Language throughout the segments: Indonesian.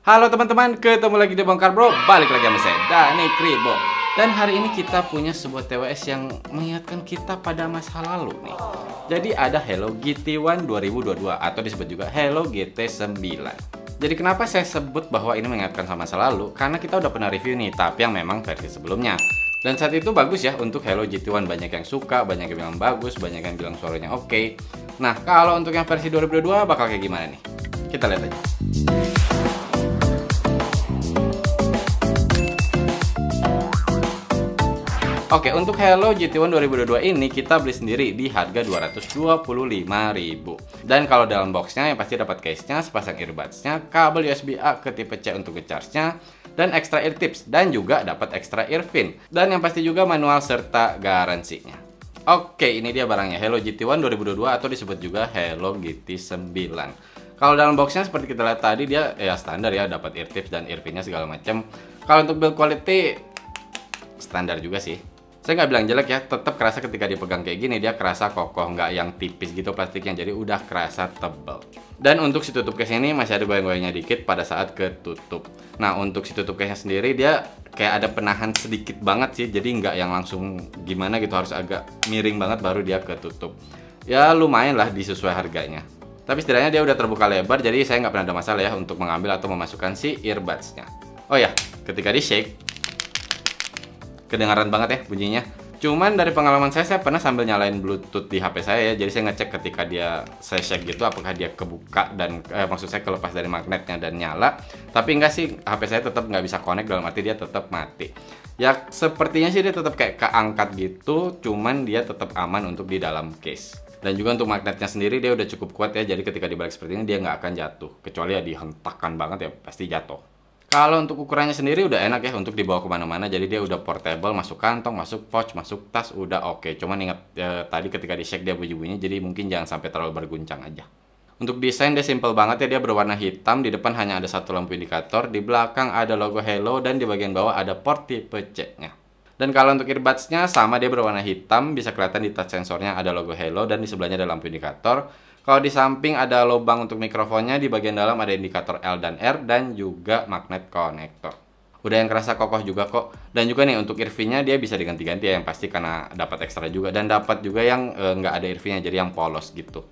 Halo teman-teman, ketemu lagi di Bongkar Bro. Balik lagi sama saya, Dani Kribo. Dan hari ini kita punya sebuah TWS yang mengingatkan kita pada masa lalu nih. Jadi ada Hello GT1 2022 atau disebut juga Hello GT9. Jadi kenapa saya sebut bahwa ini mengingatkan sama masa lalu? Karena kita udah pernah review nih, tapi yang memang versi sebelumnya. Dan saat itu bagus ya untuk Hello GT1, banyak yang suka, banyak yang bilang bagus, banyak yang bilang suaranya oke. Nah, kalau untuk yang versi 2022 bakal kayak gimana nih? Kita lihat aja. Oke, untuk Hello GT1 2022 ini kita beli sendiri di harga 225.000. Dan kalau dalam boxnya yang pasti dapat case-nya, sepasang earbuds-nya, kabel USB-A ke tipe C untuk ngecharge-nya, dan extra ear tips, dan juga dapat extra earphone. Dan yang pasti juga manual serta garansinya. Oke, ini dia barangnya, Hello GT1 2022 atau disebut juga Hello GT9. Kalau dalam boxnya seperti kita lihat tadi, dia ya standar ya, dapat ear tips dan earphone-nya segala macam. Kalau untuk build quality standar juga sih. Saya nggak bilang jelek ya, tetap kerasa ketika dipegang kayak gini, dia kerasa kokoh, nggak yang tipis gitu plastiknya, jadi udah kerasa tebal. Dan untuk si tutup case ini masih ada goyang-goyangnya dikit pada saat ketutup. Nah, untuk si tutup case-nya sendiri dia kayak ada penahan sedikit banget sih, jadi nggak yang langsung gimana gitu, harus agak miring banget baru dia ketutup. Ya lumayan lah disesuai harganya. Tapi setidaknya dia udah terbuka lebar, jadi saya nggak pernah ada masalah ya untuk mengambil atau memasukkan si earbuds-nya. Oh ya, ketika di shake kedengaran banget ya bunyinya. Cuman dari pengalaman saya pernah sambil nyalain Bluetooth di HP saya ya. Jadi saya ngecek ketika saya shake gitu apakah dia kebuka dan maksud saya kelepas dari magnetnya dan nyala. Tapi enggak sih, HP saya tetap nggak bisa connect, dalam arti dia tetap mati. Ya sepertinya sih dia tetap kayak keangkat gitu, cuman dia tetap aman untuk di dalam case. Dan juga untuk magnetnya sendiri dia udah cukup kuat ya. Jadi ketika dibalik seperti ini dia nggak akan jatuh. Kecuali ya dihentakkan banget ya pasti jatuh. Kalau untuk ukurannya sendiri udah enak ya untuk dibawa kemana-mana. Jadi dia udah portable, masuk kantong, masuk pouch, masuk tas, udah oke. Cuman ingat tadi ketika di shake dia bunyi-bunyi, jadi mungkin jangan sampai terlalu berguncang aja. Untuk desain dia simple banget ya, dia berwarna hitam. Di depan hanya ada satu lampu indikator, di belakang ada logo Hello, dan di bagian bawah ada port tipe C-nya. Dan kalau untuk earbuds-nya sama, dia berwarna hitam, bisa kelihatan di touch sensornya ada logo Hello, dan di sebelahnya ada lampu indikator. Kalau di samping ada lubang untuk mikrofonnya, di bagian dalam ada indikator L dan R, dan juga magnet konektor. Udah yang kerasa kokoh juga kok. Dan juga nih untuk earphone-nya dia bisa diganti-ganti ya, yang pasti karena dapat ekstra juga. Dan dapat juga yang nggak ada earphone-nya, jadi yang polos gitu.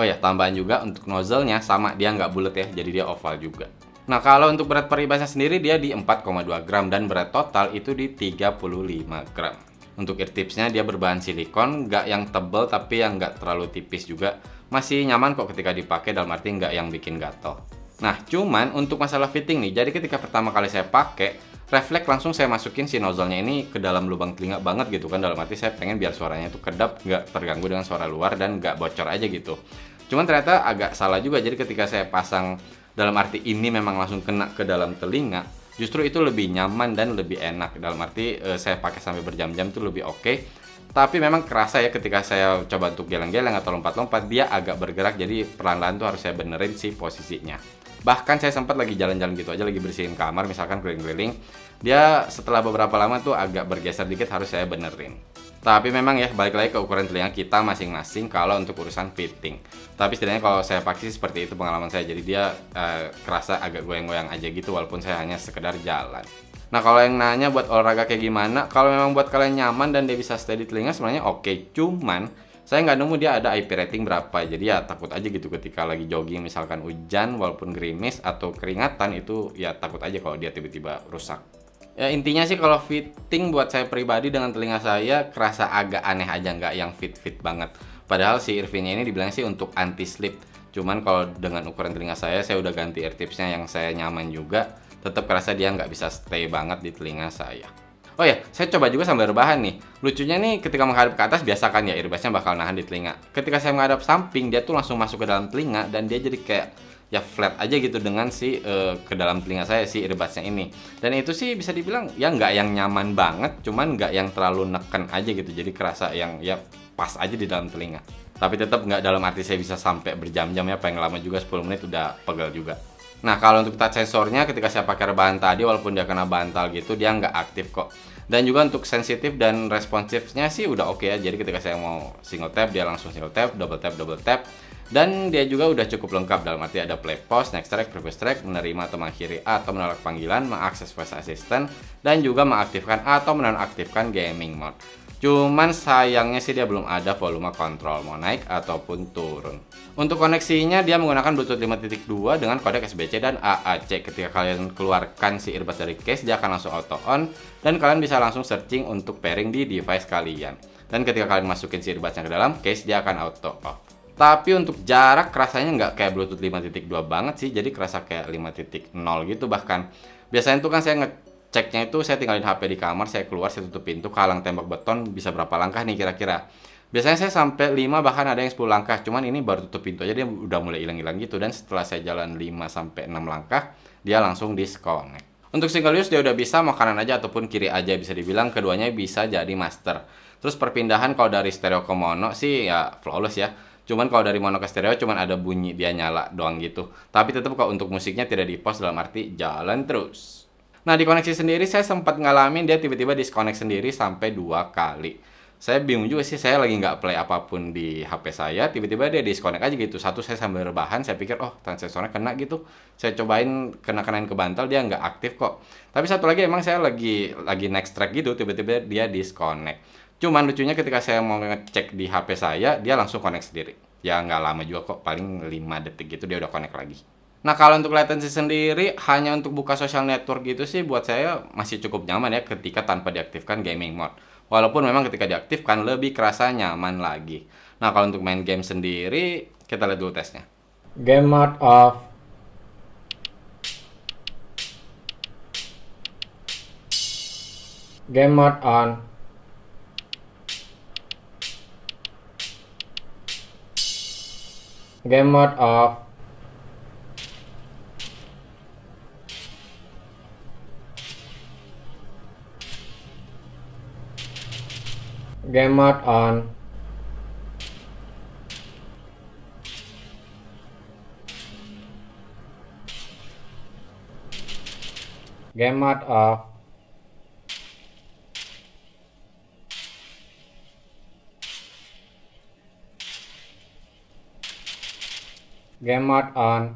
Oh ya, tambahan juga untuk nozzle-nya sama, dia nggak bulat ya, jadi dia oval juga. Nah, kalau untuk berat per earbuds-nya sendiri dia di 4,2 gram dan berat total itu di 35 gram. Untuk ear tips-nya dia berbahan silikon, nggak yang tebel tapi yang nggak terlalu tipis juga. Masih nyaman kok ketika dipakai, dalam arti nggak yang bikin gatel. Nah, cuman untuk masalah fitting nih, jadi ketika pertama kali saya pakai, refleks langsung saya masukin si nozzle-nya ini ke dalam lubang telinga banget gitu kan. Dalam arti saya pengen biar suaranya itu kedap, nggak terganggu dengan suara luar dan nggak bocor aja gitu. Cuman ternyata agak salah juga, jadi ketika saya pasang dalam arti ini memang langsung kena ke dalam telinga, justru itu lebih nyaman dan lebih enak. Dalam arti saya pakai sampai berjam-jam itu lebih oke. Tapi memang kerasa ya ketika saya coba untuk geleng-geleng atau lompat-lompat, dia agak bergerak, jadi perlahan-lahan tuh harus saya benerin si posisinya. Bahkan saya sempat lagi jalan-jalan gitu aja, lagi bersihin kamar, misalkan keliling-keliling, dia setelah beberapa lama tuh agak bergeser dikit, harus saya benerin. Tapi memang ya balik lagi ke ukuran telinga kita masing-masing kalau untuk urusan fitting. Tapi setidaknya kalau saya pakai seperti itu pengalaman saya, jadi dia kerasa agak goyang-goyang aja gitu walaupun saya hanya sekedar jalan. Nah, kalau yang nanya buat olahraga kayak gimana, kalau memang buat kalian nyaman dan dia bisa stay di telinga sebenarnya oke. Cuman saya nggak nemu dia ada IP rating berapa, jadi ya takut aja gitu ketika lagi jogging misalkan hujan walaupun gerimis atau keringatan, itu ya takut aja kalau dia tiba-tiba rusak. Ya intinya sih kalau fitting buat saya pribadi dengan telinga saya kerasa agak aneh aja, nggak yang fit-fit banget. Padahal si earphone-nya ini dibilang sih untuk anti slip. Cuman kalau dengan ukuran telinga saya udah ganti ear tips-nya yang saya nyaman juga. Tetap kerasa dia nggak bisa stay banget di telinga saya. Oh ya, saya coba juga sambil rebahan nih. Lucunya nih ketika menghadap ke atas biasa kan ya earbuds-nya bakal nahan di telinga. Ketika saya menghadap samping dia tuh langsung masuk ke dalam telinga dan dia jadi kayak ya flat aja gitu dengan si ke dalam telinga saya si earbuds-nya ini. Dan itu sih bisa dibilang ya nggak yang nyaman banget, cuman nggak yang terlalu neken aja gitu. Jadi kerasa yang ya pas aja di dalam telinga. Tapi tetap nggak dalam arti saya bisa sampai berjam-jam ya, paling lama juga 10 menit udah pegel juga. Nah, kalau untuk touch sensornya ketika saya pakai rebahan tadi, walaupun dia kena bantal gitu, dia nggak aktif kok. Dan juga untuk sensitif dan responsifnya sih udah oke ya. Jadi ketika saya mau single tap, dia langsung single tap, double tap, double tap. Dan dia juga udah cukup lengkap, dalam arti ada play pause, next track, previous track, menerima atau mengakhiri atau menolak panggilan, mengakses voice assistant, dan juga mengaktifkan atau menonaktifkan gaming mode. Cuman sayangnya sih dia belum ada volume kontrol mau naik ataupun turun. Untuk koneksinya dia menggunakan Bluetooth 5.2 dengan kodek SBC dan AAC. Ketika kalian keluarkan si earbuds dari case, dia akan langsung auto on dan kalian bisa langsung searching untuk pairing di device kalian. Dan ketika kalian masukin si earbudsnya ke dalam case, dia akan auto off. Tapi untuk jarak rasanya nggak kayak Bluetooth 5.2 banget sih, jadi kerasa kayak 5.0 gitu bahkan. Biasanya tuh kan saya ngeceknya itu saya tinggalin HP di kamar, saya keluar, saya tutup pintu, kalang tembak beton, bisa berapa langkah nih kira-kira. Biasanya saya sampai 5 bahkan ada yang 10 langkah, cuman ini baru tutup pintu aja dia udah mulai hilang-hilang gitu, dan setelah saya jalan 5 sampai 6 langkah, dia langsung disconnect. Untuk single use dia udah bisa mau kanan aja ataupun kiri aja, bisa dibilang keduanya bisa jadi master. Terus perpindahan kalau dari stereo ke mono sih ya flawless ya. Cuman kalau dari mono ke stereo cuman ada bunyi dia nyala doang gitu. Tapi tetap kalau untuk musiknya tidak di pause, dalam arti jalan terus. Nah, di koneksi sendiri saya sempat ngalamin dia tiba-tiba disconnect sendiri sampai 2 kali. Saya bingung juga sih, saya lagi nggak play apapun di HP saya, tiba-tiba dia disconnect aja gitu. Satu, saya sambil rebahan, saya pikir oh transistorsnya kena gitu. Saya cobain kenain ke bantal, dia nggak aktif kok. Tapi satu lagi emang saya lagi next track gitu, tiba-tiba dia disconnect. Cuman lucunya ketika saya mau ngecek di HP saya, dia langsung connect sendiri. Ya nggak lama juga kok, paling 5 detik gitu dia udah connect lagi. Nah, kalau untuk latency sendiri, hanya untuk buka social network gitu sih buat saya masih cukup nyaman ya ketika tanpa diaktifkan gaming mode. Walaupun memang ketika diaktifkan lebih kerasa nyaman lagi. Nah, kalau untuk main game sendiri, kita lihat dulu tesnya. Game mode off. Game mode on. Game mode off. Game mode on. Game mode off. Game mode on.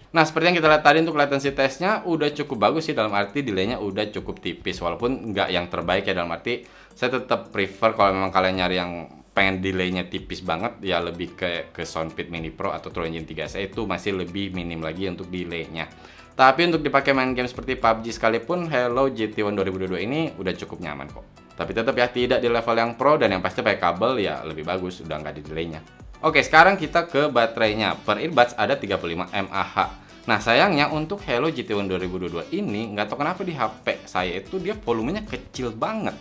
Nah, seperti yang kita lihat tadi untuk latency testnya udah cukup bagus sih, dalam arti delaynya udah cukup tipis. Walaupun nggak yang terbaik ya, dalam arti saya tetap prefer kalau memang kalian nyari yang pengen delaynya tipis banget ya lebih ke Soundpeed Mini Pro atau True Engine 3SE, itu masih lebih minim lagi untuk delaynya. Tapi untuk dipakai main game seperti PUBG sekalipun, Hello GT1 2022 ini udah cukup nyaman kok. Tapi tetap ya tidak di level yang pro, dan yang pasti pakai kabel ya lebih bagus, udah nggak di delaynya. Oke, sekarang kita ke baterainya. Per earbuds ada 35 mAh. Nah, sayangnya untuk Hello GT1 2022 ini nggak tahu kenapa di HP saya itu dia volumenya kecil banget.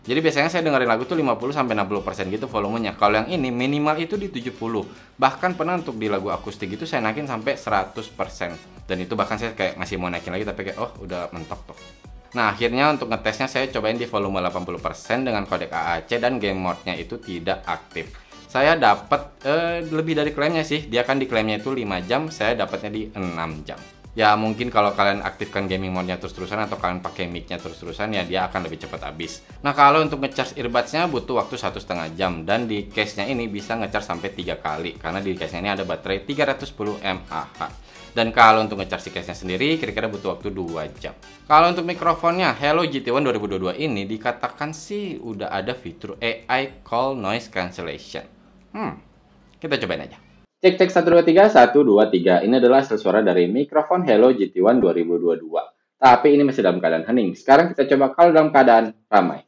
Jadi biasanya saya dengerin lagu tuh 50-60% gitu volumenya. Kalau yang ini minimal itu di 70. Bahkan pernah untuk di lagu akustik itu saya naikin sampai 100%. Dan itu bahkan saya kayak masih mau naikin lagi tapi kayak oh udah mentok tuh. Nah, akhirnya untuk ngetesnya saya cobain di volume 80% dengan kodek AAC dan game mode-nya itu tidak aktif. Saya dapat lebih dari klaimnya sih. Dia kan di klaimnya itu 5 jam, saya dapatnya di 6 jam. Ya mungkin kalau kalian aktifkan gaming mode-nya terus-terusan atau kalian pakai mic-nya terus-terusan ya dia akan lebih cepat habis. Nah, kalau untuk ngecharge earbuds-nya butuh waktu 1,5 jam, dan di case-nya ini bisa ngecharge sampai 3 kali karena di case-nya ini ada baterai 310 mAh. Dan kalau untuk ngecharge si case-nya sendiri kira-kira butuh waktu 2 jam. Kalau untuk mikrofonnya, Hello GT1 2022 ini dikatakan sih udah ada fitur AI Call Noise Cancellation. Kita cobain aja. Cek 1 2 3 1 2 3. Ini adalah hasil suara dari mikrofon Hello GT1 2022. Tapi ini masih dalam keadaan hening. Sekarang kita coba kalau dalam keadaan ramai.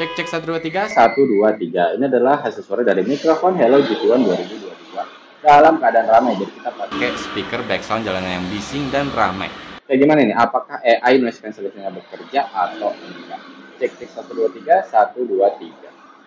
Cek 1 2 3 1 2 3. Ini adalah hasil suara dari mikrofon Hello GT1 2022 dalam keadaan ramai. Jadi kita pakai speaker background jalanan yang bising dan ramai. Kayak gimana ini? Apakah AI noise cancellation-nya bekerja atau enggak? Cek 1 2 3 1 2 3.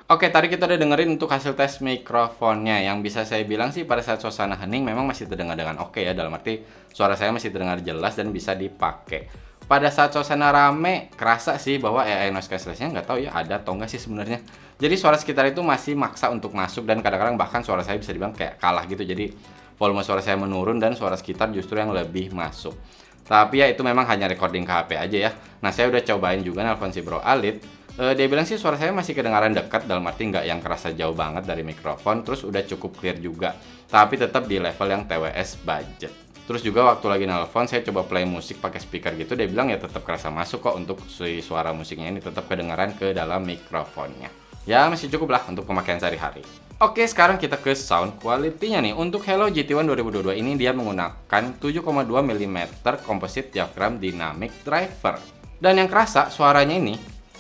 Oke, tadi kita udah dengerin untuk hasil tes mikrofonnya. Yang bisa saya bilang sih pada saat suasana hening memang masih terdengar dengan oke ya. Dalam arti suara saya masih terdengar jelas dan bisa dipakai. Pada saat suasana rame, kerasa sih bahwa AI noise cancellation-nya nggak tahu ya ada atau nggak sih sebenarnya. Jadi suara sekitar itu masih maksa untuk masuk, dan kadang-kadang bahkan suara saya bisa dibilang kayak kalah gitu. Jadi volume suara saya menurun dan suara sekitar justru yang lebih masuk. Tapi ya itu memang hanya recording ke HP aja ya. Nah, saya udah cobain juga nelfon si Bro Alit. Dia bilang sih suara saya masih kedengaran dekat, dalam arti nggak yang kerasa jauh banget dari mikrofon, terus udah cukup clear juga. Tapi tetap di level yang TWS budget. Terus juga waktu lagi nelfon saya coba play musik pakai speaker gitu, dia bilang ya tetap kerasa masuk kok untuk si suara musiknya ini tetap kedengaran ke dalam mikrofonnya. Ya masih cukup lah untuk pemakaian sehari-hari. Oke, sekarang kita ke sound quality-nya nih. Untuk Hello GT1 2022 ini dia menggunakan 7,2 mm composite diaphragm dynamic driver. Dan yang kerasa suaranya ini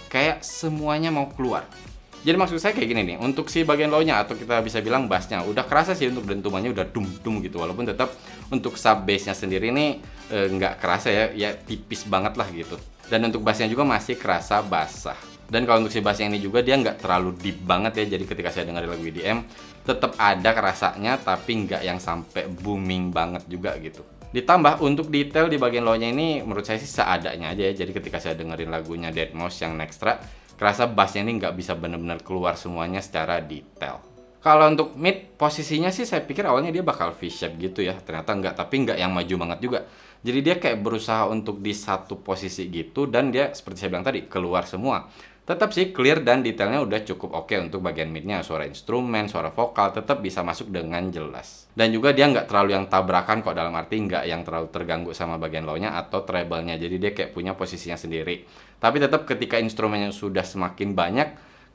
kayak semuanya mau keluar. Jadi maksud saya kayak gini nih, untuk si bagian low-nya atau kita bisa bilang bass-nya udah kerasa sih, untuk dentumannya udah dum-dum gitu. Walaupun tetap untuk sub bass-nya sendiri nih nggak kerasa ya tipis banget lah gitu. Dan untuk bass-nya juga masih kerasa basah. Dan kalau untuk si bassnya ini juga dia nggak terlalu deep banget ya, jadi ketika saya dengerin lagu EDM tetap ada kerasanya tapi nggak yang sampai booming banget juga gitu. Ditambah untuk detail di bagian low-nya ini menurut saya sih seadanya aja ya, jadi ketika saya dengerin lagunya Deadmau5 yang Nextra, kerasa bassnya ini nggak bisa bener-bener keluar semuanya secara detail. Kalau untuk mid, posisinya sih saya pikir awalnya dia bakal V-shape gitu ya, ternyata nggak, tapi nggak yang maju banget juga. Jadi dia kayak berusaha untuk di satu posisi gitu, dan dia seperti saya bilang tadi, keluar semua. Tetap sih clear dan detailnya udah cukup oke untuk bagian midnya, suara instrumen, suara vokal tetap bisa masuk dengan jelas. Dan juga dia nggak terlalu yang tabrakan kok, dalam arti nggak yang terlalu terganggu sama bagian low-nya atau treble-nya, jadi dia kayak punya posisinya sendiri. Tapi tetap ketika instrumennya sudah semakin banyak,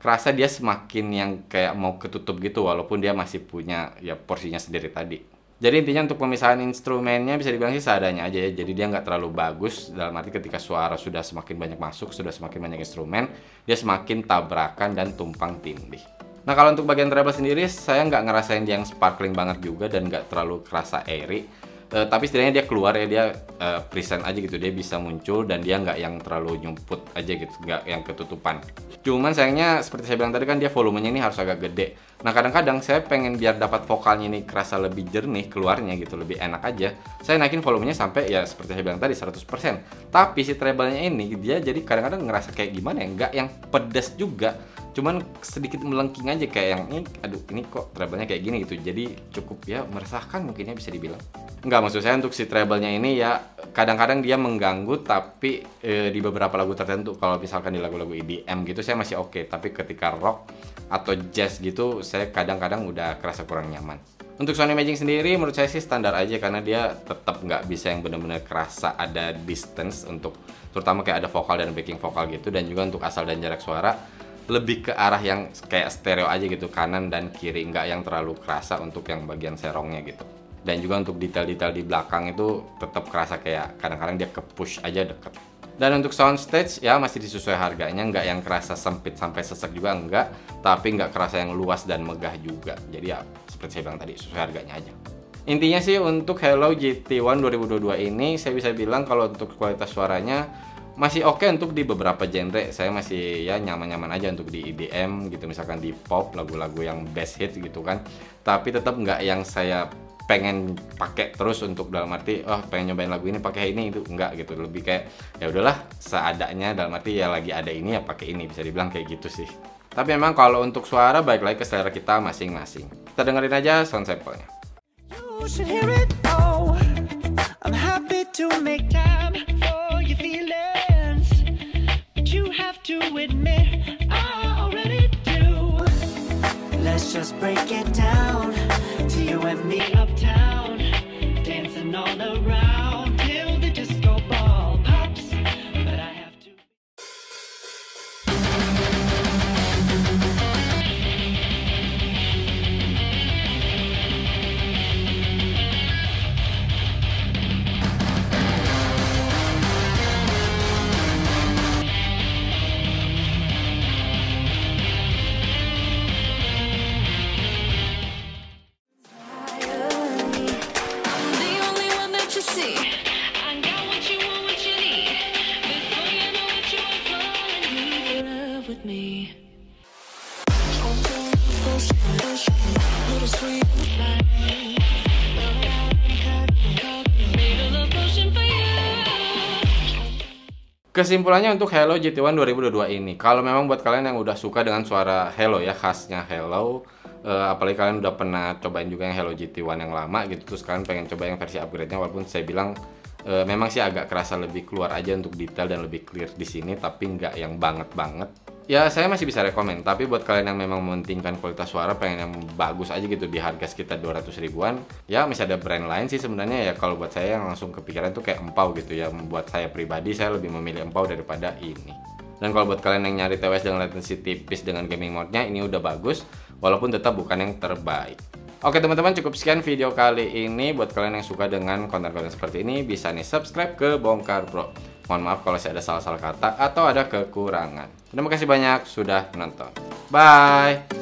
kerasa dia semakin yang kayak mau ketutup gitu, walaupun dia masih punya ya porsinya sendiri tadi. Jadi intinya untuk pemisahan instrumennya bisa dibilang sih seadanya aja ya. Jadi dia nggak terlalu bagus, dalam arti ketika suara sudah semakin banyak masuk, sudah semakin banyak instrumen, dia semakin tabrakan dan tumpang tindih. Nah kalau untuk bagian treble sendiri, saya nggak ngerasain dia yang sparkling banget juga dan nggak terlalu kerasa airy. Tapi setidaknya dia keluar ya, dia present aja gitu, dia bisa muncul dan dia nggak yang terlalu nyumput aja gitu, nggak yang ketutupan. Cuman sayangnya seperti saya bilang tadi kan dia volumenya ini harus agak gede. Nah kadang-kadang saya pengen biar dapat vokalnya ini kerasa lebih jernih keluarnya gitu, lebih enak aja, saya naikin volumenya sampai ya seperti saya bilang tadi 100%. Tapi si treble-nya ini dia jadi kadang-kadang ngerasa kayak gimana ya, nggak yang pedas juga, cuman sedikit melengking aja kayak yang ini, aduh ini kok treble-nya kayak gini gitu. Jadi cukup ya meresahkan mungkin ya bisa dibilang. Enggak, maksud saya untuk si treble-nya ini ya kadang-kadang dia mengganggu, tapi di beberapa lagu tertentu, kalau misalkan di lagu-lagu EDM gitu saya masih oke, tapi ketika rock atau jazz gitu saya kadang-kadang udah kerasa kurang nyaman. Untuk sound imaging sendiri menurut saya sih standar aja, karena dia tetap nggak bisa yang benar-benar kerasa ada distance untuk terutama kayak ada vokal dan backing vokal gitu, dan juga untuk asal dan jarak suara lebih ke arah yang kayak stereo aja gitu, kanan dan kiri, nggak yang terlalu kerasa untuk yang bagian serongnya gitu. Dan juga untuk detail-detail di belakang itu tetap kerasa kayak kadang-kadang dia ke-push aja deket. Dan untuk soundstage ya masih disesuai harganya, nggak yang kerasa sempit sampai sesek juga enggak, tapi nggak kerasa yang luas dan megah juga. Jadi ya seperti saya bilang tadi, sesuai harganya aja. Intinya sih untuk Hello GT1 2022 ini saya bisa bilang kalau untuk kualitas suaranya masih oke untuk di beberapa genre. Saya masih ya nyaman-nyaman aja untuk di EDM gitu, misalkan di pop, lagu-lagu yang best hit gitu kan. Tapi tetap nggak yang saya pengen pakai terus, untuk dalam arti pengen nyobain lagu ini pakai ini itu enggak gitu, lebih kayak ya udahlah seadanya, dalam arti ya lagi ada ini ya pakai ini, bisa dibilang kayak gitu sih. Tapi memang kalau untuk suara balik lagi ke selera kita masing-masing. Kita dengerin aja sound sample-nya. You should hear it all. I'm happy to make time for your feelings, but you have to admit I already do. Let's just break it down to you and me uptown, dancing all around till the disco ball pops. But I have to. Kesimpulannya untuk Hello GT1 2022 ini, kalau memang buat kalian yang udah suka dengan suara Hello ya, khasnya Hello, apalagi kalian udah pernah cobain juga yang Hello GT1 yang lama gitu, terus kalian pengen coba yang versi upgrade-nya, walaupun saya bilang Memang sih agak kerasa lebih keluar aja untuk detail dan lebih clear di sini, tapi nggak yang banget. Ya saya masih bisa rekomen, tapi buat kalian yang memang mementingkan kualitas suara, pengen yang bagus aja gitu di harga sekitar 200 ribuan, ya masih ada brand lain sih sebenarnya ya. Kalau buat saya yang langsung kepikiran tuh kayak Empau gitu ya. Buat saya pribadi, saya lebih memilih Empau daripada ini. Dan kalau buat kalian yang nyari TWS dengan latency tipis dengan gaming mode-nya, ini udah bagus, walaupun tetap bukan yang terbaik. Oke teman-teman, cukup sekian video kali ini. Buat kalian yang suka dengan konten-konten seperti ini, bisa nih subscribe ke Bongkar Bro. Mohon maaf kalau saya ada salah-salah kata atau ada kekurangan. Terima kasih banyak sudah menonton. Bye!